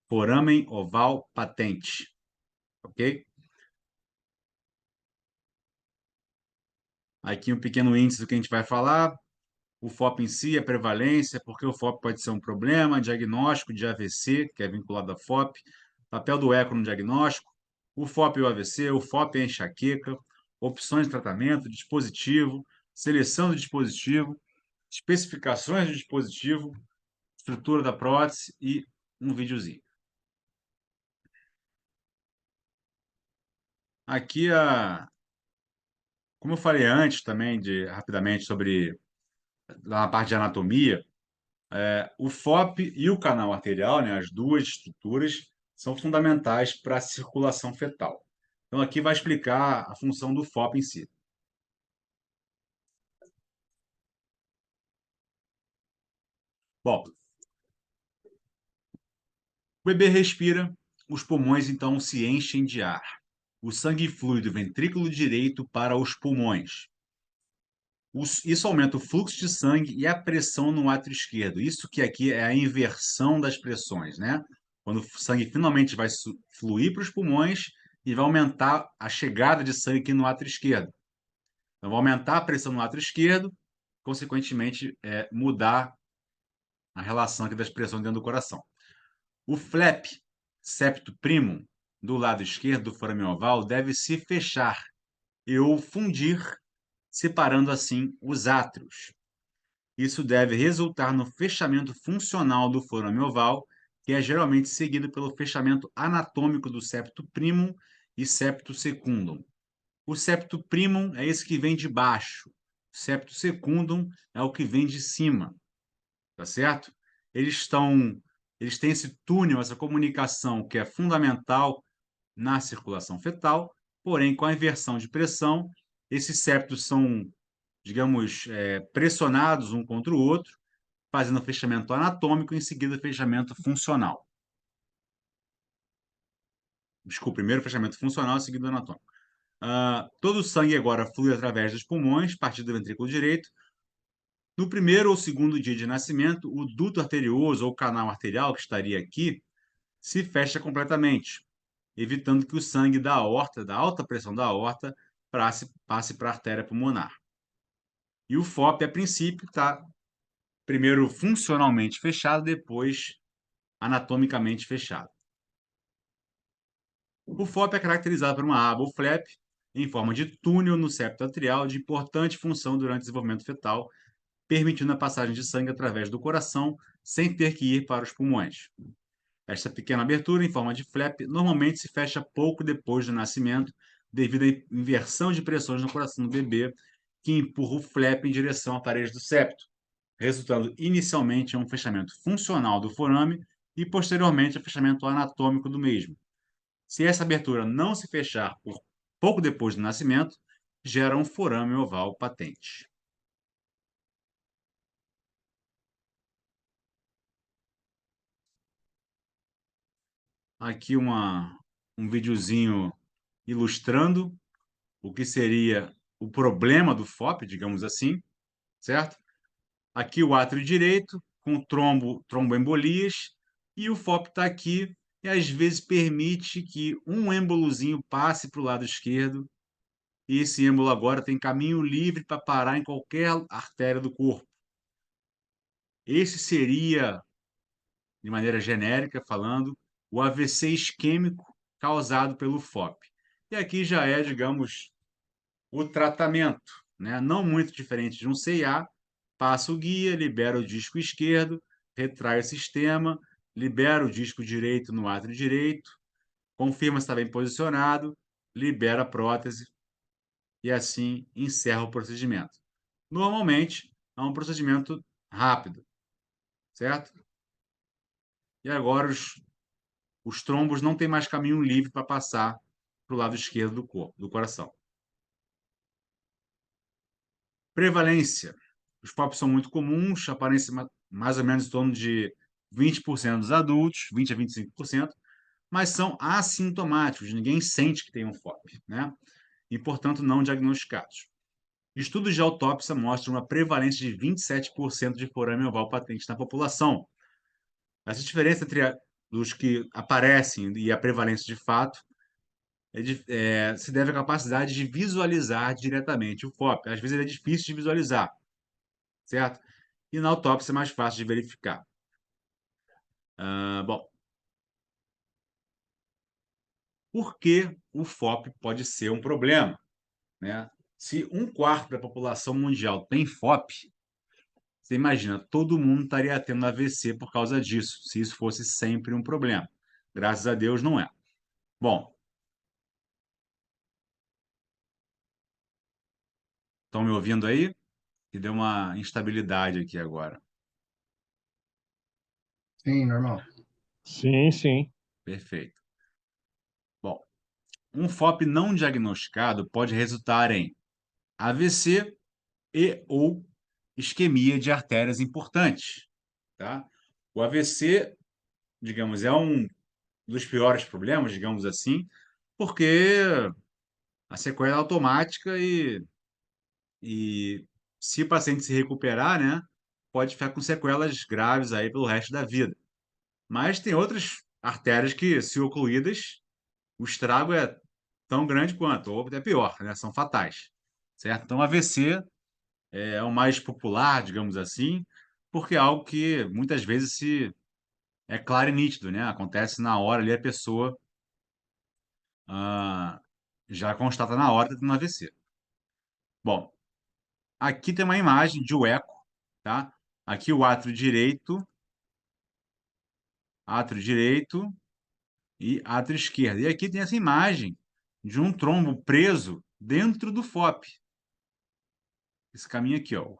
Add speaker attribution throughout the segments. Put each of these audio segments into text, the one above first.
Speaker 1: foramen oval patente, ok? Aqui um pequeno índice do que a gente vai falar. O FOP em si, a prevalência, porque o FOP pode ser um problema, diagnóstico de AVC, que é vinculado à FOP, papel do eco no diagnóstico, o FOP e o AVC, o FOP e a enxaqueca, opções de tratamento, dispositivo, seleção do dispositivo, especificações do dispositivo, estrutura da prótese e um videozinho. Aqui, como eu falei antes também, rapidamente, sobre na parte de anatomia, o FOP e o canal arterial, né, as duas estruturas, são fundamentais para a circulação fetal. Então, aqui vai explicar a função do FOP em si. Bom, o bebê respira, os pulmões então se enchem de ar. O sangue flui do ventrículo direito para os pulmões. Isso aumenta o fluxo de sangue e a pressão no átrio esquerdo. Isso que aqui é a inversão das pressões, né? Quando o sangue finalmente vai fluir para os pulmões e vai aumentar a chegada de sangue aqui no átrio esquerdo. Então, vai aumentar a pressão no átrio esquerdo, consequentemente, mudar a relação aqui das pressões dentro do coração. O flap septo primum do lado esquerdo do forame oval deve se fechar ou fundir, separando assim os átrios. Isso deve resultar no fechamento funcional do forame oval, que é geralmente seguido pelo fechamento anatômico do septo primum e septo secundum. O septo primum é esse que vem de baixo. O septo secundum é o que vem de cima, tá certo? Eles têm esse túnel, essa comunicação que é fundamental na circulação fetal, porém, com a inversão de pressão, esses septos são, digamos, pressionados um contra o outro, fazendo fechamento anatômico e em seguida fechamento funcional. Desculpa, primeiro fechamento funcional e seguido anatômico. Todo o sangue agora flui através dos pulmões, partindo do ventrículo direito. No primeiro ou segundo dia de nascimento, o duto arterioso ou canal arterial, que estaria aqui, se fecha completamente, evitando que o sangue da aorta, da alta pressão da aorta, passe para a artéria pulmonar. E o FOP, a princípio, está primeiro funcionalmente fechado, depois anatomicamente fechado. O FOP é caracterizado por uma aba ou flap em forma de túnel no septo atrial de importante função durante o desenvolvimento fetal, permitindo a passagem de sangue através do coração sem ter que ir para os pulmões. Esta pequena abertura em forma de flap normalmente se fecha pouco depois do nascimento, devido à inversão de pressões no coração do bebê, que empurra o flap em direção à parede do septo, resultando inicialmente em um fechamento funcional do forame e posteriormente ao fechamento anatômico do mesmo. Se essa abertura não se fechar por pouco depois do nascimento, gera um forame oval patente. Aqui um videozinho ilustrando o que seria o problema do FOP, digamos assim, certo? Aqui o átrio direito, com tromboembolias, e o FOP está aqui, e às vezes permite que um êmbolozinho passe para o lado esquerdo, e esse êmbolo agora tem caminho livre para parar em qualquer artéria do corpo. Esse seria, de maneira genérica falando, o AVC isquêmico causado pelo FOP. E aqui já é, digamos, o tratamento, né? Não muito diferente de um CIA, passa o guia, libera o disco esquerdo, retrai o sistema, libera o disco direito no átrio direito, confirma se está bem posicionado, libera a prótese e assim encerra o procedimento. Normalmente, é um procedimento rápido, certo? E agora os trombos não têm mais caminho livre para passar para o lado esquerdo do corpo, do coração. Prevalência. Os FOPs são muito comuns, aparecem mais ou menos em torno de 20% dos adultos, 20 a 25%, mas são assintomáticos, ninguém sente que tem um FOP, né? E, portanto, não diagnosticados. Estudos de autópsia mostram uma prevalência de 27% de forame oval patente na população. Essa diferença entre dos que aparecem e a prevalência de fato se deve à capacidade de visualizar diretamente o FOP. Às vezes ele é difícil de visualizar, certo? E na autópsia é mais fácil de verificar. Bom, por que o FOP pode ser um problema, né? Se um quarto da população mundial tem FOP, você imagina, todo mundo estaria tendo AVC por causa disso, se isso fosse sempre um problema. Graças a Deus não é. Bom, estão me ouvindo aí? Que deu uma instabilidade aqui agora.
Speaker 2: Sim, normal.
Speaker 3: Sim, sim.
Speaker 1: Perfeito. Bom, um FOP não diagnosticado pode resultar em AVC e ou isquemia de artérias importantes, tá? O AVC, digamos, é um dos piores problemas, digamos assim, porque a sequela é automática e se o paciente se recuperar, né, pode ficar com sequelas graves aí pelo resto da vida. Mas tem outras artérias que, se ocluídas, o estrago é tão grande quanto, ou até pior, né? São fatais, certo? Então, AVC é o mais popular, digamos assim, porque é algo que muitas vezes é claro e nítido, né? Acontece na hora ali, a pessoa ah, já constata na hora que está tendo AVC. Bom, aqui tem uma imagem de um eco, tá? Aqui o átrio direito e átrio esquerdo. E aqui tem essa imagem de um trombo preso dentro do FOP. Esse caminho aqui, ó,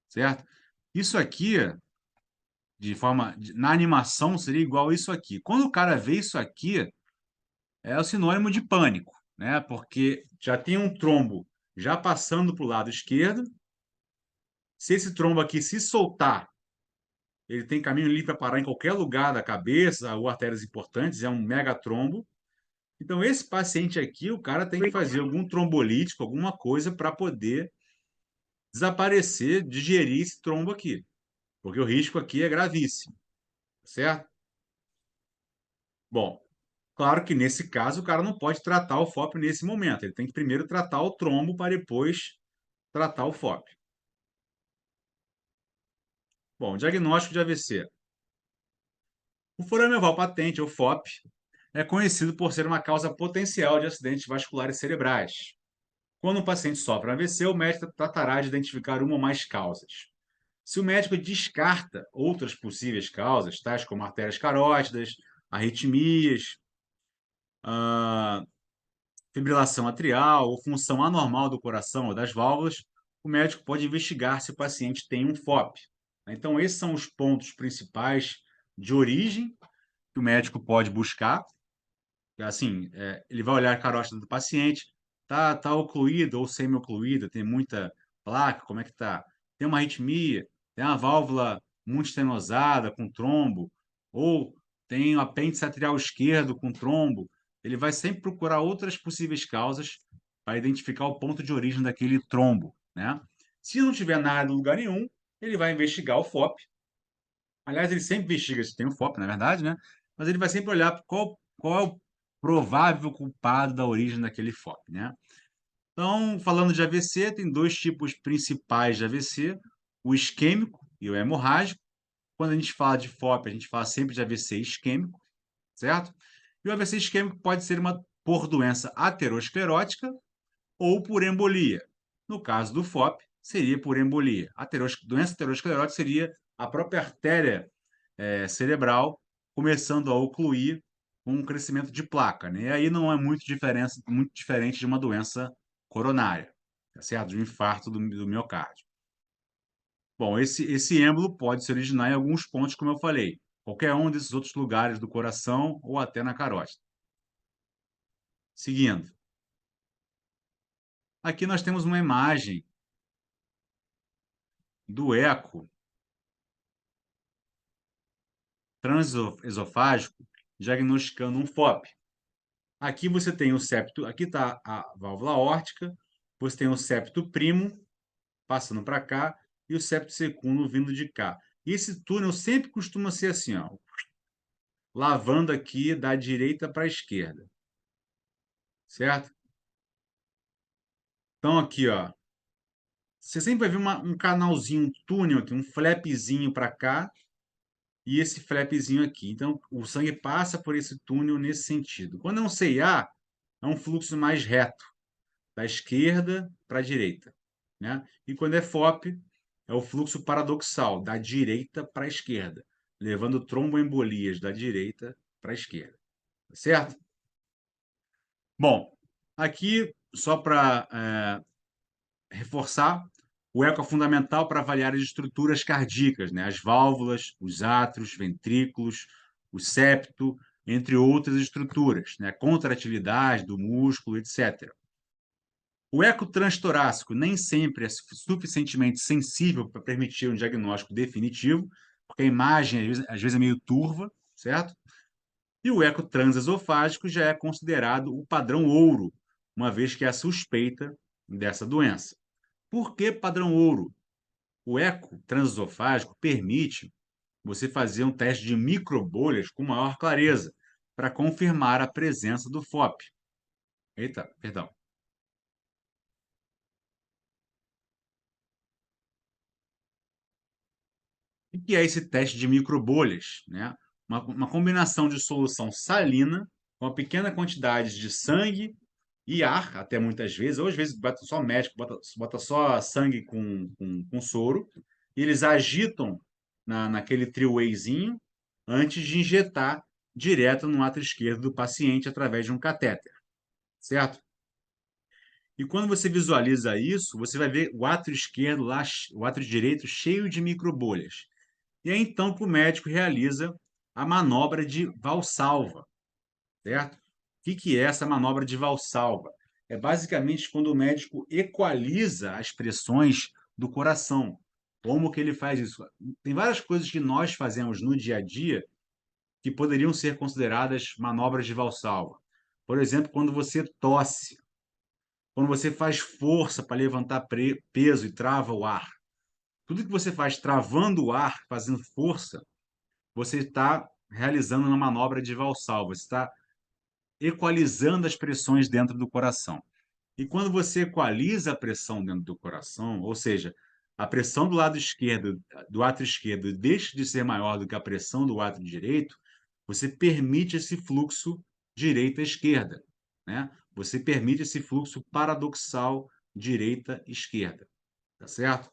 Speaker 1: certo? Isso aqui, na animação, seria igual isso aqui. Quando o cara vê isso aqui, é o sinônimo de pânico, né? Porque já tem um trombo já passando para o lado esquerdo. Se esse trombo aqui se soltar, ele tem caminho livre para parar em qualquer lugar da cabeça ou artérias importantes, é um megatrombo. Então, esse paciente aqui, o cara tem que fazer algum trombolítico, alguma coisa para poder desaparecer, digerir esse trombo aqui, porque o risco aqui é gravíssimo, certo? Bom, claro que nesse caso o cara não pode tratar o FOP nesse momento, ele tem que primeiro tratar o trombo para depois tratar o FOP. Bom, diagnóstico de AVC. O forame oval patente, ou FOP, é conhecido por ser uma causa potencial de acidentes vasculares cerebrais. Quando o paciente sofre um AVC, o médico tratará de identificar uma ou mais causas. Se o médico descarta outras possíveis causas, tais como artérias carótidas, arritmias, ah, fibrilação atrial ou função anormal do coração ou das válvulas, o médico pode investigar se o paciente tem um FOP. Então, esses são os pontos principais de origem que o médico pode buscar. Assim, ele vai olhar a carótida do paciente, tá ocluída ou semi-ocluída, tem muita placa, como é que tá? Tem uma arritmia, tem uma válvula muito estenosada com trombo, ou tem o apêndice atrial esquerdo com trombo. Ele vai sempre procurar outras possíveis causas para identificar o ponto de origem daquele trombo, né? Se não tiver nada em lugar nenhum, ele vai investigar o FOP. Aliás, ele sempre investiga se tem um FOP, na verdade, né? Mas ele vai sempre olhar qual é o provável culpado da origem daquele FOP, né? Então, falando de AVC, tem dois tipos principais de AVC, o isquêmico e o hemorrágico. Quando a gente fala de FOP, a gente fala sempre de AVC isquêmico, certo? E o AVC isquêmico pode ser por doença aterosclerótica ou por embolia. No caso do FOP, seria por embolia. Doença aterosclerótica seria a própria artéria cerebral começando a ocluir com um crescimento de placa, né? E aí não é muito diferente de uma doença coronária, tá certo? De um infarto do miocárdio. Bom, esse êmbolo pode se originar em alguns pontos, como eu falei, qualquer um desses outros lugares do coração ou até na carótida. Seguindo. Aqui nós temos uma imagem do eco transesofágico diagnosticando um FOP. Aqui você tem o septo, aqui está a válvula aórtica, você tem o septo primo passando para cá e o septo secundo vindo de cá. E esse túnel sempre costuma ser assim, ó. lavando aqui da direita para a esquerda, certo? Então, aqui, ó, você sempre vai ver um canalzinho, um túnel aqui, um flapzinho para cá e esse flapzinho aqui. Então, o sangue passa por esse túnel nesse sentido. Quando é um CIA, é um fluxo mais reto, da esquerda para a direita, né? E quando é FOP, é o fluxo paradoxal, da direita para a esquerda, levando tromboembolias da direita para a esquerda, tá certo? Bom, aqui, só para reforçar, o eco é fundamental para avaliar as estruturas cardíacas, né? As válvulas, os átrios, ventrículos, o septo, entre outras estruturas, né? Contratilidade do músculo, etc. O eco transtorácico nem sempre é suficientemente sensível para permitir um diagnóstico definitivo, porque a imagem às vezes é meio turva, certo? E o eco transesofágico já é considerado o padrão ouro, uma vez que é a suspeita dessa doença. Por que padrão ouro? O eco transesofágico permite você fazer um teste de microbolhas com maior clareza, para confirmar a presença do FOP. Eita, perdão. O que é esse teste de microbolhas, né? Uma combinação de solução salina com uma pequena quantidade de sangue e ar, até muitas vezes, ou às vezes bota só médico, bota só sangue com soro, e eles agitam naquele three-wayzinho antes de injetar direto no átrio esquerdo do paciente através de um catéter, certo? E quando você visualiza isso, você vai ver o átrio esquerdo lá, o átrio direito cheio de microbolhas. E aí, então, que o médico realiza a manobra de Valsalva, certo? O que é essa manobra de Valsalva? É basicamente quando o médico equaliza as pressões do coração. Como que ele faz isso? Tem várias coisas que nós fazemos no dia a dia que poderiam ser consideradas manobras de Valsalva. Por exemplo, quando você tosse, quando você faz força para levantar peso e trava o ar. Tudo que você faz travando o ar, fazendo força, você está realizando uma manobra de Valsalva, você está equalizando as pressões dentro do coração. E quando você equaliza a pressão dentro do coração, ou seja, a pressão do lado esquerdo, do átrio esquerdo, deixa de ser maior do que a pressão do átrio direito, você permite esse fluxo direita-esquerda, né? Você permite esse fluxo paradoxal direita-esquerda, tá certo?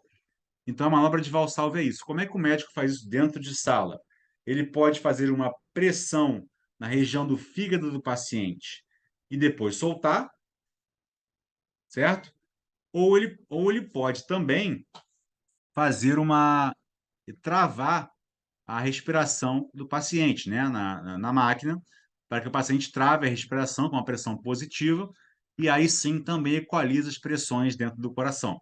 Speaker 1: Então, a manobra de Valsalva é isso. Como é que o médico faz isso dentro de sala? Ele pode fazer uma pressão na região do fígado do paciente e depois soltar, certo? Ou ele pode também fazer travar a respiração do paciente, né? Na máquina, para que o paciente trave a respiração com uma pressão positiva e aí sim também equaliza as pressões dentro do coração.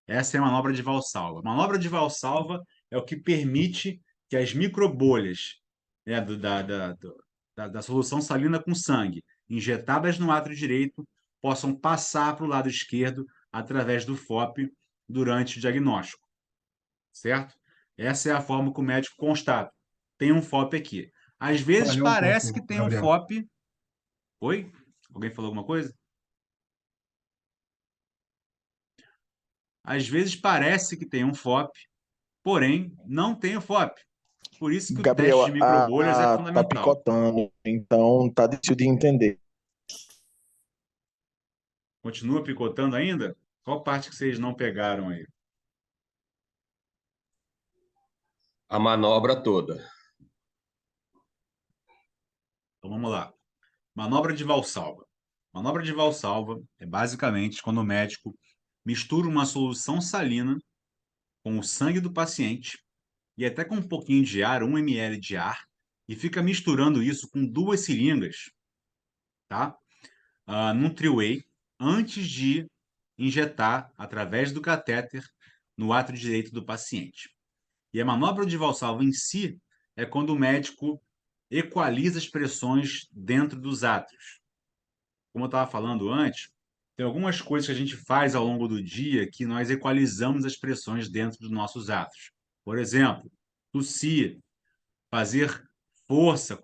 Speaker 1: Essa é a manobra de Valsalva. A manobra de Valsalva é o que permite que as microbolhas, né, da solução salina com sangue, injetadas no átrio direito, possam passar para o lado esquerdo através do FOP durante o diagnóstico, certo? Essa é a forma que o médico constata. Tem um FOP aqui. Às vezes
Speaker 2: Falhou um
Speaker 1: parece que
Speaker 2: pouco,
Speaker 1: tem um
Speaker 2: Gabriel.
Speaker 1: FOP. Oi? Alguém falou alguma coisa? Às vezes parece que tem um FOP, porém não tem o FOP. Por isso que o teste de
Speaker 2: Gabriel,
Speaker 1: microbolhas é
Speaker 2: tá
Speaker 1: fundamental.
Speaker 2: picotando, então tá difícil de entender.
Speaker 1: Continua picotando ainda? Qual parte que vocês não pegaram aí?
Speaker 4: A manobra toda.
Speaker 1: Então vamos lá. Manobra de Valsalva. Manobra de Valsalva é basicamente quando o médico mistura uma solução salina com o sangue do paciente e até com um pouquinho de ar, 1 ml de ar, e fica misturando isso com 2 seringas, tá? Num three-way, antes de injetar através do catéter no átrio direito do paciente. E a manobra de Valsalva em si é quando o médico equaliza as pressões dentro dos átrios. Como eu estava falando antes, tem algumas coisas que a gente faz ao longo do dia que nós equalizamos as pressões dentro dos nossos átrios. Por exemplo, tossir, fazer força,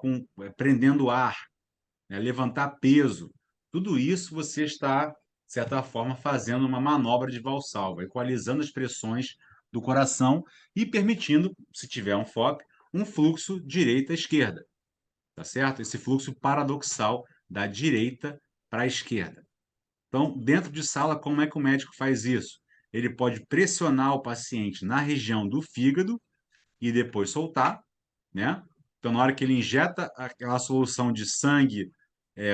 Speaker 1: prendendo o ar, né, levantar peso. Tudo isso você está, de certa forma, fazendo uma manobra de Valsalva, equalizando as pressões do coração e permitindo, se tiver um FOP, um fluxo direita-esquerda, tá certo? Esse fluxo paradoxal da direita para a esquerda. Então, dentro de sala, como é que o médico faz isso? Ele pode pressionar o paciente na região do fígado e depois soltar, né? Então, na hora que ele injeta aquela solução de sangue,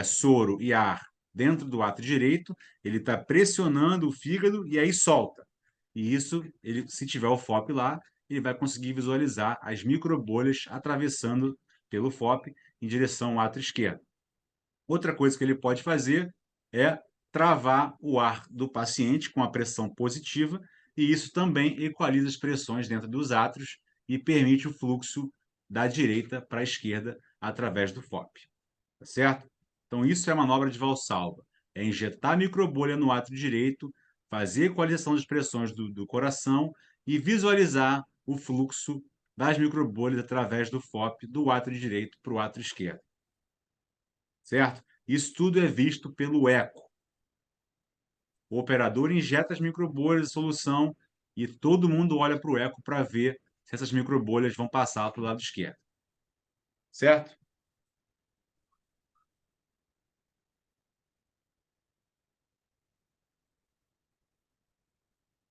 Speaker 1: soro e ar dentro do ato direito, ele está pressionando o fígado e aí solta. E isso, ele, se tiver o FOP lá, ele vai conseguir visualizar as microbolhas atravessando pelo FOP em direção ao ato esquerdo. Outra coisa que ele pode fazer é travar o ar do paciente com a pressão positiva, e isso também equaliza as pressões dentro dos átrios e permite o fluxo da direita para a esquerda através do FOP. Tá certo? Então, isso é a manobra de Valsalva. É injetar microbolha no átrio direito, fazer equalização das pressões do coração e visualizar o fluxo das microbolhas através do FOP do átrio direito para o átrio esquerdo. Certo? Isso tudo é visto pelo eco. O operador injeta as microbolhas de solução e todo mundo olha para o eco para ver se essas microbolhas vão passar para o lado esquerdo. Certo?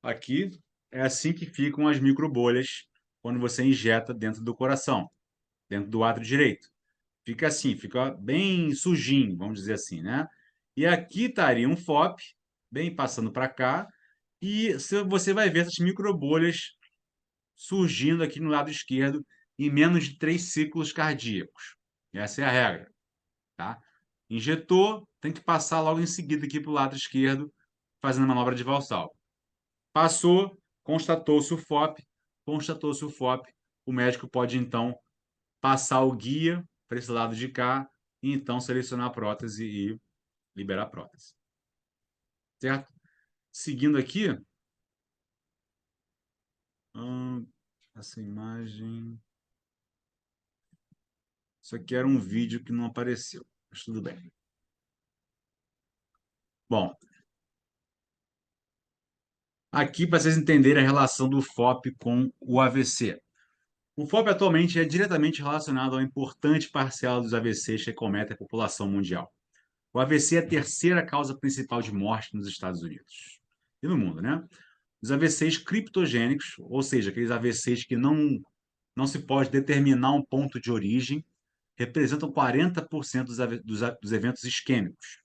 Speaker 1: Aqui é assim que ficam as microbolhas quando você injeta dentro do coração, dentro do átrio direito. Fica assim, fica bem sujinho, vamos dizer assim, né? E aqui estaria um FOP, bem passando para cá, e você vai ver essas microbolhas surgindo aqui no lado esquerdo em menos de 3 ciclos cardíacos. Essa é a regra, tá? Injetou, tem que passar logo em seguida aqui para o lado esquerdo, fazendo a manobra de Valsalva. Passou, constatou-se o FOP, o médico pode então passar o guia para esse lado de cá e então selecionar a prótese e liberar a prótese. Certo? Seguindo aqui, essa imagem. Isso aqui era um vídeo que não apareceu, mas tudo bem. Bom, aqui para vocês entenderem a relação do FOP com o AVC. O FOP atualmente é diretamente relacionado ao importante parcela dos AVCs que acometem a população mundial. O AVC é a terceira causa principal de morte nos Estados Unidos e no mundo, né? Os AVCs criptogênicos, ou seja, aqueles AVCs que não se pode determinar um ponto de origem, representam 40% dos eventos isquêmicos.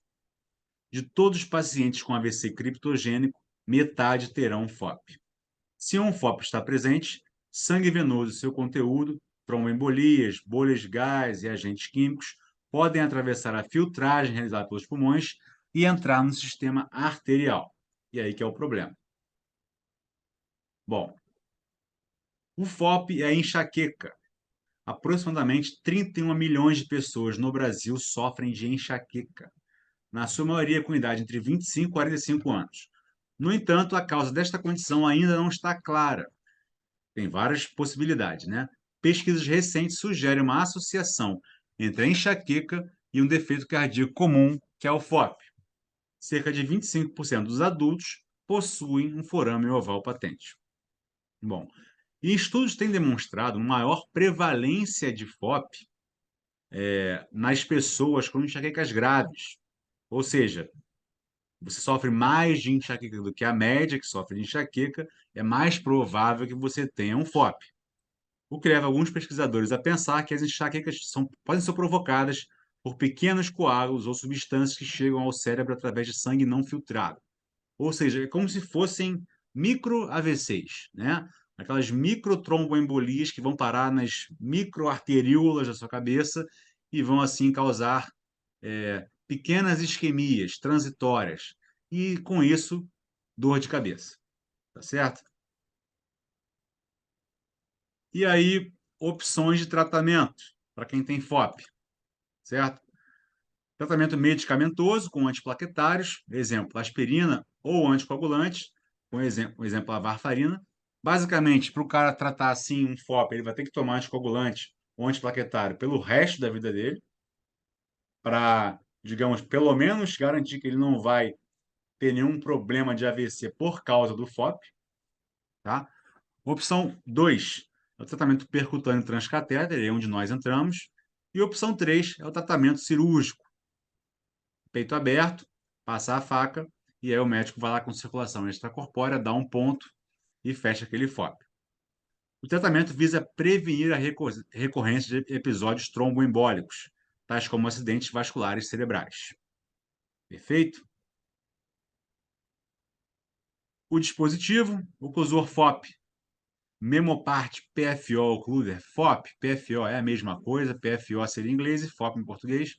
Speaker 1: De todos os pacientes com AVC criptogênico, metade terão um FOP. Se um FOP está presente, sangue venoso e seu conteúdo, tromboembolias, bolhas de gás e agentes químicos podem atravessar a filtragem realizada pelos pulmões e entrar no sistema arterial. E aí que é o problema. Bom, o FOP é a enxaqueca. Aproximadamente 31 milhões de pessoas no Brasil sofrem de enxaqueca, na sua maioria com idade entre 25 e 45 anos. No entanto, a causa desta condição ainda não está clara. Tem várias possibilidades, né? Pesquisas recentes sugerem uma associação entre a enxaqueca e um defeito cardíaco comum, que é o FOP. Cerca de 25% dos adultos possuem um forame oval patente. Bom, e estudos têm demonstrado uma maior prevalência de FOP nas pessoas com enxaquecas graves. Ou seja, você sofre mais de enxaqueca do que a média que sofre de enxaqueca, é mais provável que você tenha um FOP. O que leva alguns pesquisadores a pensar que as enxaquecas podem ser provocadas por pequenos coágulos ou substâncias que chegam ao cérebro através de sangue não filtrado. Ou seja, é como se fossem micro-AVCs, né? Aquelas microtromboembolias que vão parar nas microarteríolas da sua cabeça e vão, assim, causar pequenas isquemias transitórias. E, com isso, dor de cabeça. Tá certo? E aí, opções de tratamento para quem tem FOP, certo? Tratamento medicamentoso com antiplaquetários, exemplo, aspirina ou anticoagulante, com exemplo, a varfarina. Basicamente, para o cara tratar assim um FOP, ele vai ter que tomar anticoagulante o antiplaquetário pelo resto da vida dele, para, digamos, pelo menos garantir que ele não vai ter nenhum problema de AVC por causa do FOP, tá? Opção 2 é o tratamento percutâneo transcatéter, é onde nós entramos. E opção 3 é o tratamento cirúrgico. Peito aberto, passa a faca, e aí o médico vai lá com circulação extracorpórea, dá um ponto e fecha aquele FOP. O tratamento visa prevenir a recorrência de episódios tromboembólicos, tais como acidentes vasculares cerebrais. Perfeito? O dispositivo, o Cosor FOP, Memopart PFO Occluder, FOP, PFO é a mesma coisa, PFO seria em inglês e FOP em português.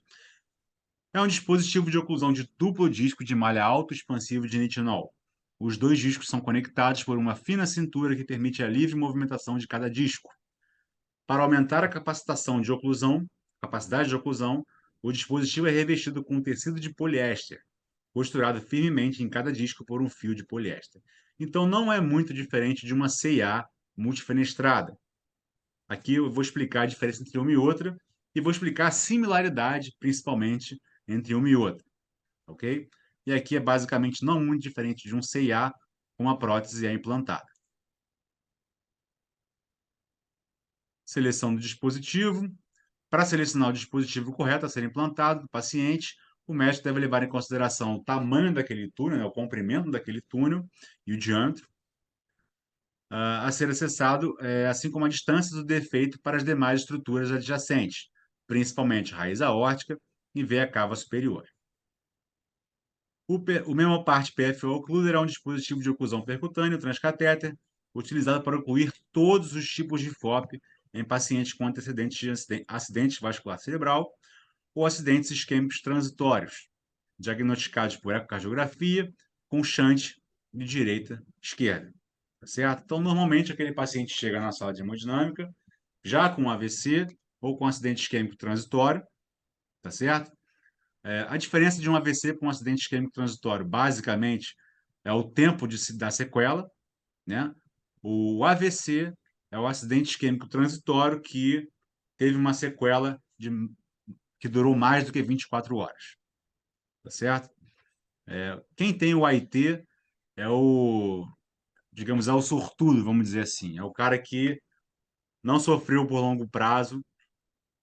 Speaker 1: É um dispositivo de oclusão de duplo disco de malha autoexpansivo de nitinol. Os dois discos são conectados por uma fina cintura que permite a livre movimentação de cada disco. Para aumentar a capacidade de oclusão, o dispositivo é revestido com um tecido de poliéster, costurado firmemente em cada disco por um fio de poliéster. Então, não é muito diferente de uma CIA multifenestrada. Aqui eu vou explicar a diferença entre uma e outra e vou explicar a similaridade, principalmente, entre uma e outra, ok? E aqui é basicamente não muito diferente de um CIA com a prótese é implantada. Seleção do dispositivo. Para selecionar o dispositivo correto a ser implantado do paciente, o médico deve levar em consideração o tamanho daquele túnel, né, o comprimento daquele túnel e o diâmetro a ser acessado, assim como a distância do defeito para as demais estruturas adjacentes, principalmente raiz aórtica e veia cava superior. O Memopart PFO Occluder é um dispositivo de oclusão percutânea transcatéter, utilizado para ocluir todos os tipos de FOP em pacientes com antecedentes de acidente vascular cerebral ou acidentes isquêmicos transitórios, diagnosticados por ecocardiografia com shunt de direita a esquerda. Tá certo? Então, normalmente, aquele paciente chega na sala de hemodinâmica já com AVC ou com acidente isquêmico transitório, tá certo? A diferença de um AVC para um acidente isquêmico transitório, basicamente, é o tempo da sequela, né? O AVC é o acidente isquêmico transitório que teve uma sequela que durou mais do que 24 horas, tá certo? Quem tem o AIT é o, digamos, é o sortudo, vamos dizer assim. É o cara que não sofreu por longo prazo,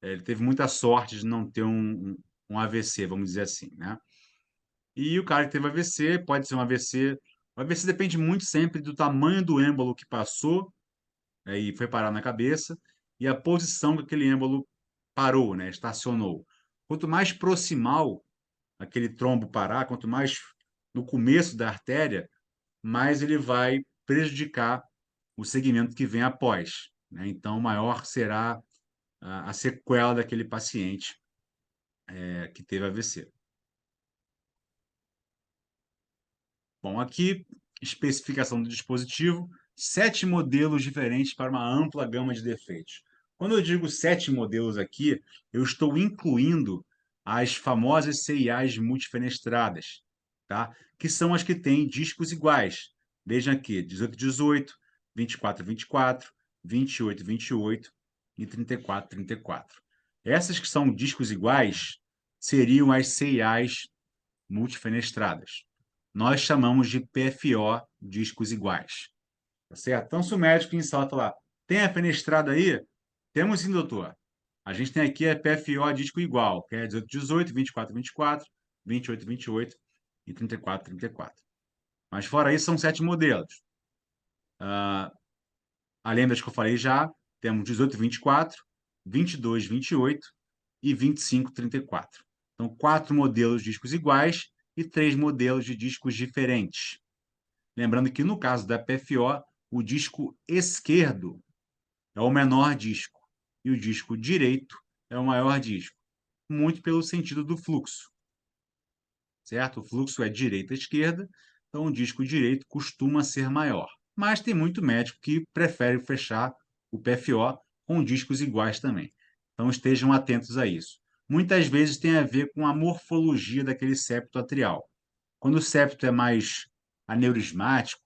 Speaker 1: ele teve muita sorte de não ter um AVC, vamos dizer assim, né? E o cara que teve AVC, pode ser um AVC. O AVC depende muito sempre do tamanho do êmbolo que passou, e foi parar na cabeça, e a posição que aquele êmbolo parou, né? Estacionou. Quanto mais proximal aquele trombo parar, quanto mais no começo da artéria, mais ele vai prejudicar o segmento que vem após, né? Então, maior será a sequela daquele paciente que teve AVC. Bom, aqui, especificação do dispositivo, 7 modelos diferentes para uma ampla gama de defeitos. Quando eu digo 7 modelos aqui, eu estou incluindo as famosas CIAs multifenestradas, tá? Que são as que têm discos iguais. Vejam aqui, 18-18, 24-24, 28-28 e 34-34. Essas que são discos iguais seriam as CIAs multifenestradas. Nós chamamos de PFO, discos iguais. Tá certo? Então, se o médico em sala falar, tem a fenestrada aí? Temos sim, doutor. A gente tem aqui a PFO disco igual, que é 18-18, 24-24, 28-28 e 34-34. Mas fora isso, são 7 modelos. Além das que eu falei já, temos 18-24, 22-28 e 25-34. Então, 4 modelos de discos iguais e 3 modelos de discos diferentes. Lembrando que no caso da PFO, o disco esquerdo é o menor disco e o disco direito é o maior disco, muito pelo sentido do fluxo, certo? O fluxo é direita-esquerda, então o disco direito costuma ser maior. Mas tem muito médico que prefere fechar o PFO com discos iguais também. Então estejam atentos a isso. Muitas vezes tem a ver com a morfologia daquele septo atrial. Quando o septo é mais aneurismático,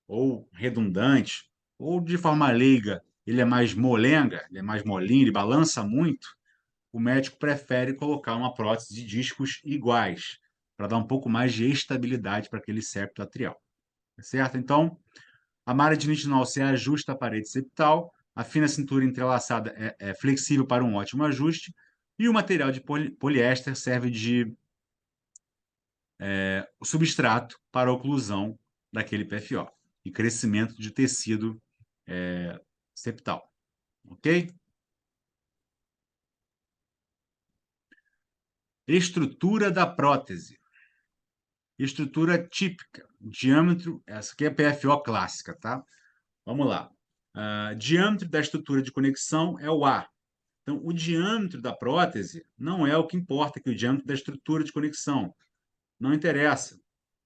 Speaker 1: ou redundante, ou de forma leiga, ele é mais molenga, ele é mais molinho, ele balança muito, o médico prefere colocar uma prótese de discos iguais, para dar um pouco mais de estabilidade para aquele septo atrial. Certo? Então, a malha de nitinol se ajusta à parede septal, a fina cintura entrelaçada é flexível para um ótimo ajuste, e o material de poliéster serve de substrato para a oclusão daquele PFO e crescimento de tecido septal. Ok? Estrutura da prótese. Estrutura típica. Diâmetro, essa aqui é a PFO clássica, tá? Vamos lá. Diâmetro da estrutura de conexão é o A. Então, o diâmetro da prótese não é o que importa, que o diâmetro da estrutura de conexão. Não interessa,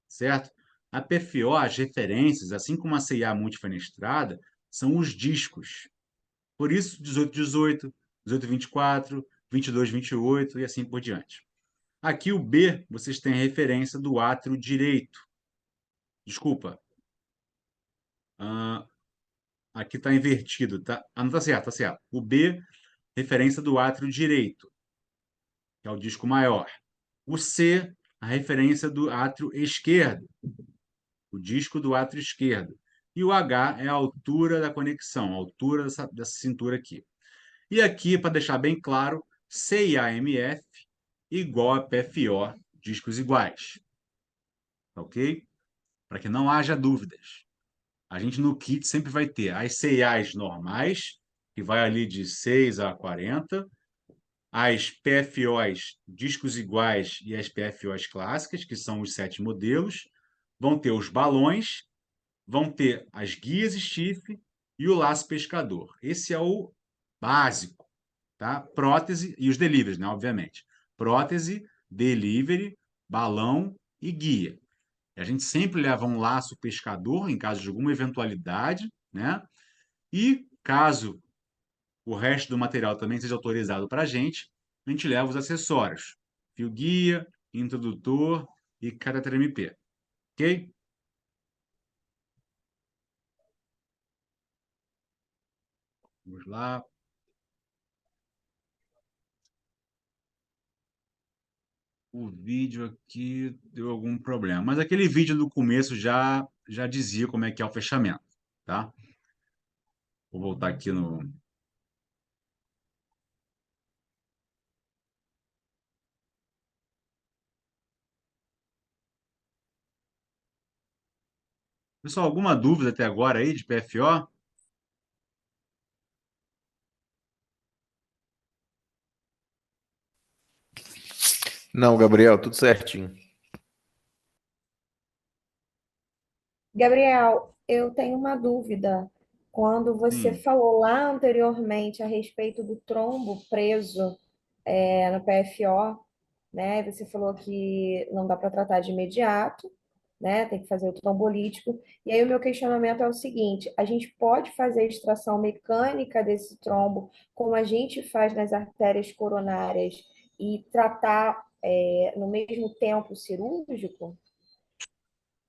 Speaker 1: certo? A PFO, as referências, assim como a CIA multifenestrada, são os discos. Por isso, 1818, 1824, 2228 e assim por diante. Aqui o B, vocês têm a referência do átrio direito. Desculpa. Aqui está invertido, tá? Não está certo, está certo. O B, referência do átrio direito, que é o disco maior. O C, a referência do átrio esquerdo, o disco do átrio esquerdo. E o H é a altura da conexão, a altura dessa cintura aqui. E aqui, para deixar bem claro, CIAMF igual a PFO, discos iguais. Ok? Para que não haja dúvidas. A gente no kit sempre vai ter as CIAs normais, que vai ali de 6 a 40, as PFOs discos iguais e as PFOs clássicas, que são os 7 modelos, vão ter os balões, vão ter as guias stiff e o laço pescador. Esse é o básico, tá? Prótese e os deliveries, né, obviamente. Prótese, delivery, balão e guia. A gente sempre leva um laço pescador em caso de alguma eventualidade, né? E caso o resto do material também seja autorizado para a gente leva os acessórios. Fio guia, introdutor e caráter MP. Ok? Vamos lá. O vídeo aqui deu algum problema. Mas aquele vídeo do começo já dizia como é que é o fechamento, tá? Vou voltar aqui no... Pessoal, alguma dúvida até agora aí de PFO?
Speaker 5: Não, Gabriel, tudo certinho.
Speaker 6: Gabriel, eu tenho uma dúvida. Quando você
Speaker 1: Sim.
Speaker 6: falou lá anteriormente a respeito do trombo preso no PFO, né? Você falou que não dá para tratar de imediato, né? Tem que fazer o trombolítico. E aí o meu questionamento é o seguinte: a gente pode fazer a extração mecânica desse trombo, como a gente faz nas artérias coronárias, e tratar no mesmo tempo cirúrgico?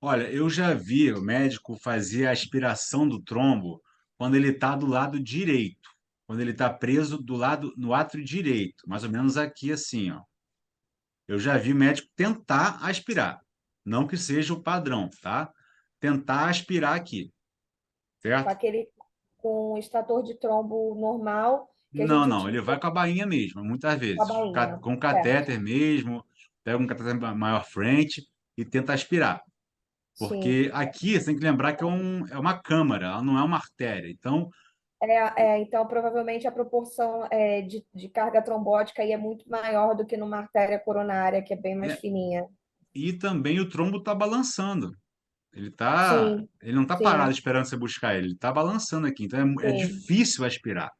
Speaker 1: Olha, eu já vi o médico fazer a aspiração do trombo quando ele está do lado direito, quando ele está preso do lado no átrio direito, mais ou menos aqui assim, ó. Eu já vi o médico tentar aspirar, não que seja o padrão, tá? Tentar aspirar aqui,
Speaker 6: Com
Speaker 1: certo?
Speaker 6: aquele com o extrator de trombo normal que a
Speaker 1: Não,
Speaker 6: gente
Speaker 1: não, ele
Speaker 6: utiliza
Speaker 1: vai com a bainha mesmo, muitas
Speaker 6: com a
Speaker 1: vezes,
Speaker 6: bainha,
Speaker 1: com
Speaker 6: certo?
Speaker 1: catéter mesmo, pega um catéter maior frente e tenta aspirar.
Speaker 6: Sim.
Speaker 1: Porque aqui você tem que lembrar que é uma câmara, ela não é uma artéria. Então,
Speaker 6: Então, provavelmente a proporção de carga trombótica aí é muito maior do que numa artéria coronária, que é bem mais
Speaker 1: é,
Speaker 6: fininha.
Speaker 1: e também o trombo está balançando.
Speaker 6: Sim,
Speaker 1: Ele não está parado
Speaker 6: sim,
Speaker 1: esperando você buscar ele, ele está balançando aqui. Então é
Speaker 6: sim,
Speaker 1: difícil aspirar.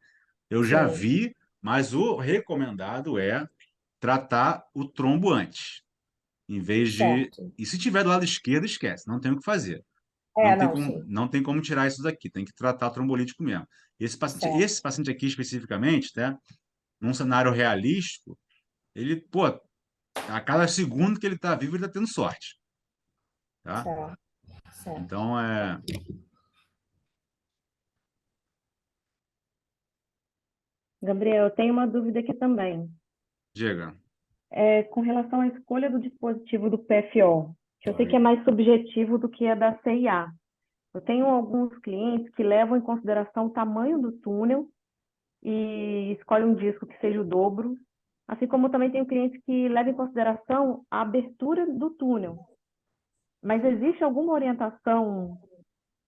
Speaker 1: Eu já
Speaker 6: sim,
Speaker 1: vi, mas o recomendado é tratar o trombo antes, em vez de.
Speaker 6: certo.
Speaker 1: E se tiver do lado esquerdo, esquece, não tem o que fazer.
Speaker 6: Não, sim,
Speaker 1: Não tem como tirar isso daqui, tem que tratar o trombolítico mesmo.
Speaker 6: certo,
Speaker 1: Esse paciente aqui especificamente, tá? Num cenário realístico, ele, pô, a cada segundo que ele está vivo, ele está tendo sorte, tá?
Speaker 6: certo, certo.
Speaker 1: Então,
Speaker 7: Gabriel, eu tenho uma dúvida aqui também.
Speaker 1: Diga.
Speaker 7: Com relação à escolha do dispositivo do PFO, que eu sei
Speaker 1: Oi.
Speaker 7: que é mais subjetivo do que a da CIA. Eu tenho alguns clientes que levam em consideração o tamanho do túnel e escolhem um disco que seja o dobro, assim como também tenho clientes que levam em consideração a abertura do túnel. Mas existe alguma orientação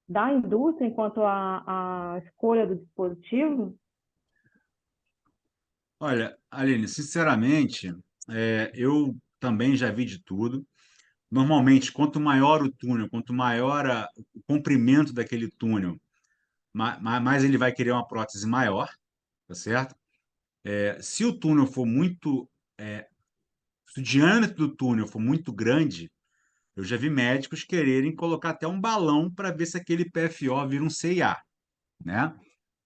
Speaker 7: da indústria enquanto à escolha do dispositivo?
Speaker 1: Olha, Aline, sinceramente, eu também já vi de tudo. Normalmente, quanto maior o túnel, quanto maior o comprimento daquele túnel, mais ele vai querer uma prótese maior, tá certo? Se o túnel for muito, se o diâmetro do túnel for muito grande, eu já vi médicos quererem colocar até um balão para ver se aquele PFO vira um CIA, né?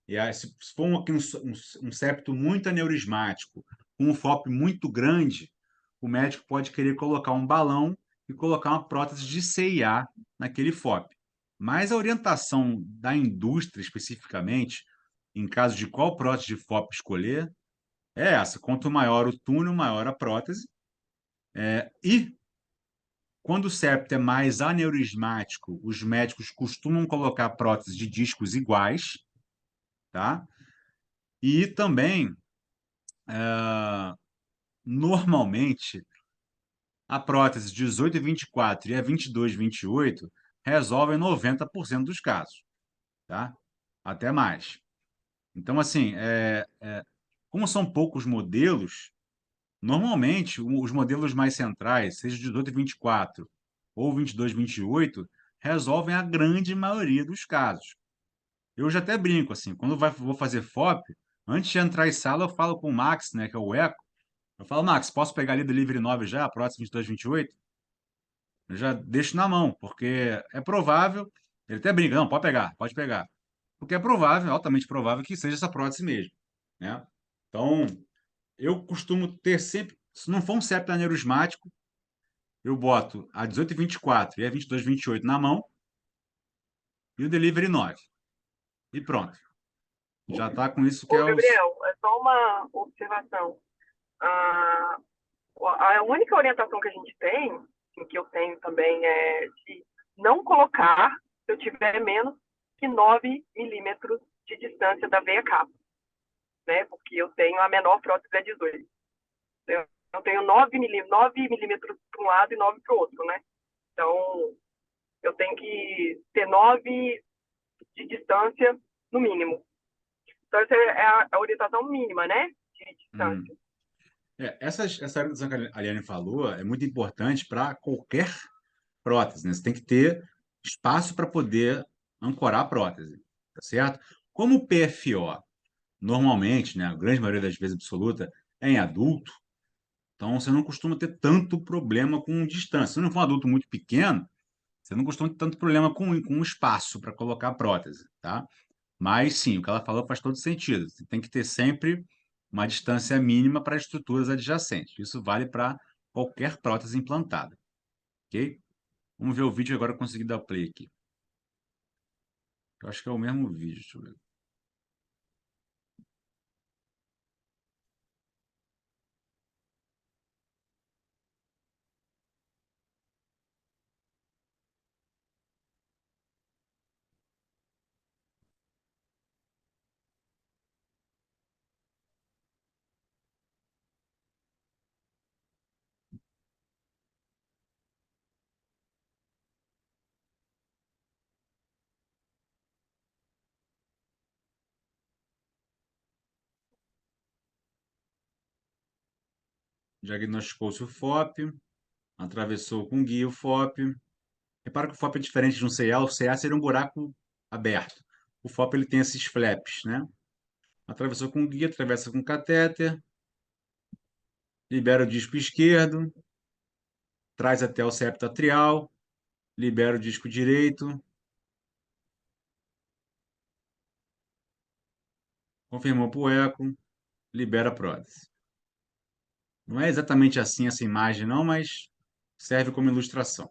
Speaker 1: E aí, se for um septo muito aneurismático, com um FOP muito grande, o médico pode querer colocar um balão e colocar uma prótese de CIA naquele FOP. Mas a orientação da indústria, especificamente, em caso de qual prótese de FOP escolher, é essa: quanto maior o túnel, maior a prótese. E quando o septo é mais aneurismático, os médicos costumam colocar próteses de discos iguais, tá? E também, normalmente, a prótese 18 e 24 e a 22 e 28 resolvem 90% dos casos, tá? Até mais. Então, assim, como são poucos modelos, normalmente os modelos mais centrais, seja 18 e 24 ou 22 e 28, resolvem a grande maioria dos casos. Eu já até brinco, assim, quando vou fazer FOP, antes de entrar em sala, eu falo com o Max, né, que é o Eco. Eu falo, Max, posso pegar ali Delivery 9 já, a próxima 22, 28? Eu já deixo na mão, porque é provável. Ele até brinca, não, pode pegar, pode pegar. Porque é provável, altamente provável, que seja essa prótese mesmo, né? Então, eu costumo ter sempre, se não for um septo aneurysmático, eu boto a 18 e 24 e a 22 e 28 na mão e o Delivery 9. E pronto. Já está com isso que
Speaker 8: Ô,
Speaker 1: é os.
Speaker 8: Gabriel, é só uma observação. A, a única orientação que a gente tem, e que eu tenho também, é de não colocar se eu tiver menos que 9 milímetros de distância da veia capa, né? Porque eu tenho a menor prótese é 18. Eu tenho 9 milímetros para um lado e 9 para o outro, né? Então, eu tenho que ter 9 de distância no mínimo. Então, essa é a orientação mínima, né? De
Speaker 1: Hum.
Speaker 8: distância.
Speaker 1: Essa orientação que a Aliane falou é muito importante para qualquer prótese, né? Você tem que ter espaço para poder ancorar a prótese, tá certo? Como o PFO, normalmente, né, a grande maioria das vezes absoluta, é em adulto, então você não costuma ter tanto problema com distância. Se não for um adulto muito pequeno, você não costuma ter tanto problema com espaço para colocar a prótese, tá? Mas sim, o que ela falou faz todo sentido. Você tem que ter sempre uma distância mínima para estruturas adjacentes. Isso vale para qualquer prótese implantada, ok? Vamos ver o vídeo agora, eu consegui dar play aqui. Eu acho que é o mesmo vídeo, deixa eu ver. Diagnosticou-se o FOP, atravessou com guia o FOP. Repara que o FOP é diferente de um CA. O CA seria um buraco aberto. O FOP ele tem esses flaps, né? Atravessou com guia, atravessa com catéter, libera o disco esquerdo, traz até o septo atrial, libera o disco direito, confirmou para o eco, libera a prótese. Não é exatamente assim essa imagem, não, mas serve como ilustração.